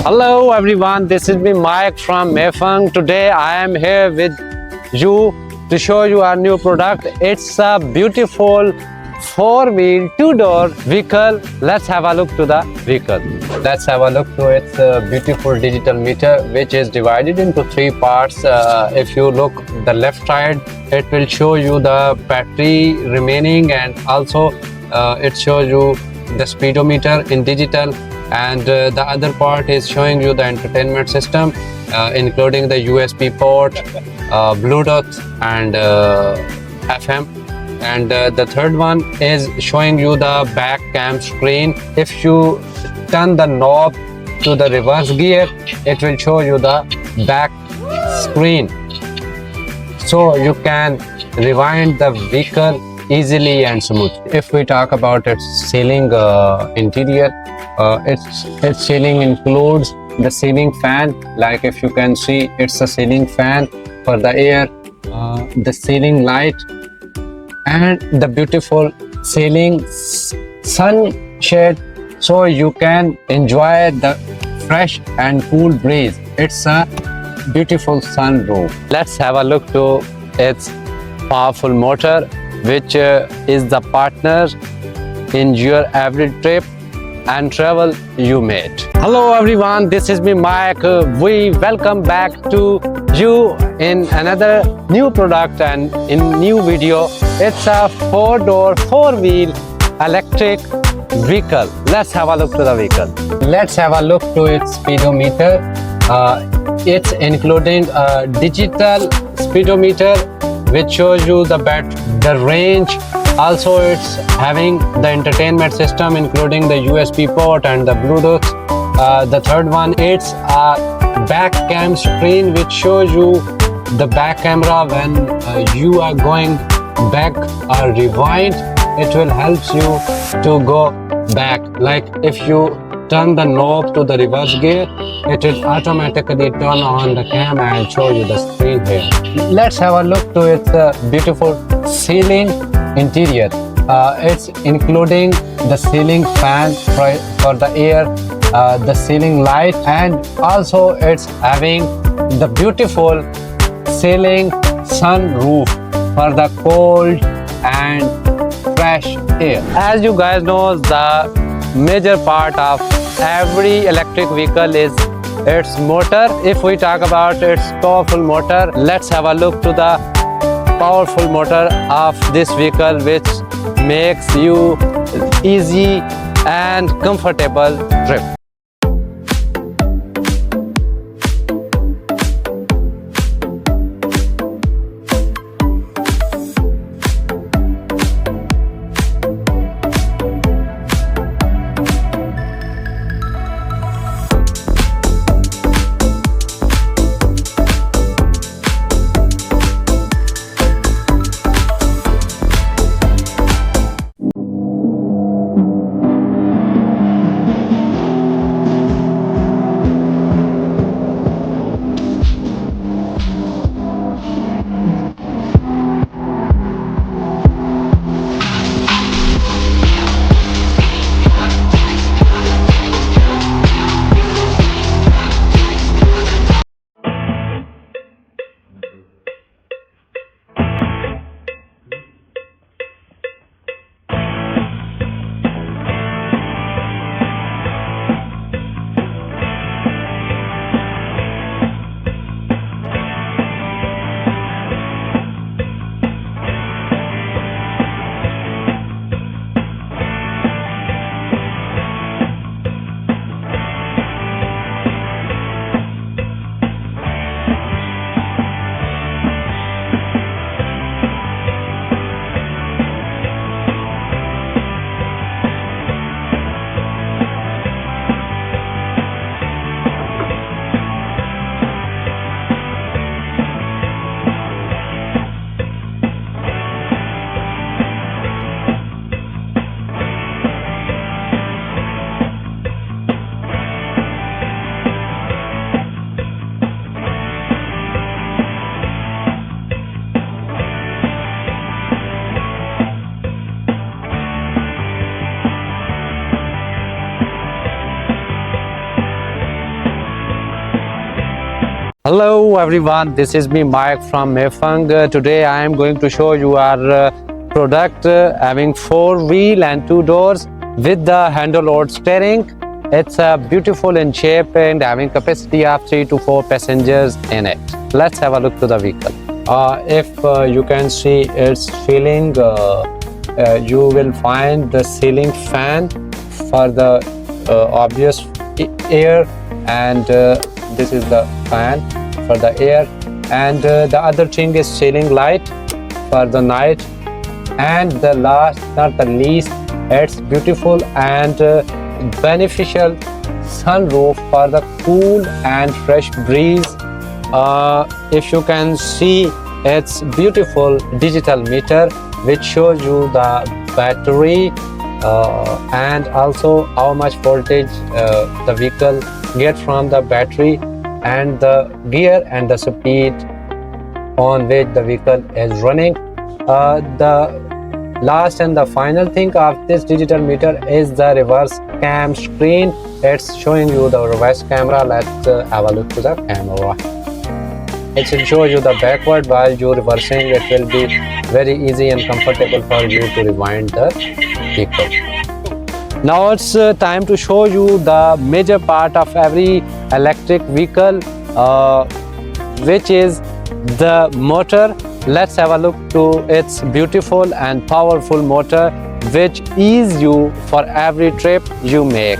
Hello everyone, this is me Mike from Maifeng. Today I am here with you to show you our new product. It's a beautiful 4-wheel 2-door vehicle. Let's have a look to the vehicle. Let's have a look to its beautiful digital meter, which is divided into 3 parts. If you look the left side, it will show you the battery remaining, and also it shows you the speedometer in digital, and the other part is showing you the entertainment system, including the USB port, Bluetooth and FM. And the third one is showing you the back cam screen. If you turn the knob to the reverse gear, it will show you the back screen, so you can rewind the vehicle easily and smooth. If we talk about its ceiling interior, its ceiling includes the ceiling fan. Like if you can see, it's a ceiling fan for the air, the ceiling light, and the beautiful ceiling sunshade, so you can enjoy the fresh and cool breeze. It's a beautiful sunroof. Let's have a look to its powerful motor, which is the partner in your every trip and travel you made. Hello everyone, this is me Mike. We welcome back to you in another new product and in new video. It's a 4-door 4-wheel electric vehicle. Let's have a look to the vehicle. Let's have a look to its speedometer. It's including a digital speedometer which shows you the range. Also it's having the entertainment system, including the USB port and the Bluetooth. The third one, it's a back cam screen which shows you the back camera when you are going back or rewind. It will help you to go back. Like if you turn the knob to the reverse gear, it will automatically turn on the cam and show you the screen here. Let's have a look to its beautiful ceiling interior. It's including the ceiling fan for the air, the ceiling light, and also it's having the beautiful ceiling sunroof for the cold and fresh air. As you guys know, the major part of every electric vehicle is its motor. If we talk about its powerful motor, let's have a look to the powerful motor of this vehicle, which makes you easy and comfortable trip. Hello everyone, this is me Mike from Maifeng. Today I am going to show you our product having 4-wheel and 2 doors with the handle load steering. It's beautiful in shape and having capacity of 3 to 4 passengers in it. Let's have a look to the vehicle. If you can see its ceiling, you will find the ceiling fan for the obvious air, and this is the fan for the air, and the other thing is ceiling light for the night, and the last not the least, it's beautiful and beneficial sunroof for the cool and fresh breeze. If you can see, it's beautiful digital meter which shows you the battery and also how much voltage the vehicle gets from the battery, and the gear and the speed on which the vehicle is running. The last and the final thing of this digital meter is the reverse cam screen. It's showing you the reverse camera. Let's have a look to the camera. It will show you the backward while you're reversing. It will be very easy and comfortable for you to rewind the vehicle. Now it's time to show you the major part of every electric vehicle, which is the motor. Let's have a look to its beautiful and powerful motor which ease you for every trip you make.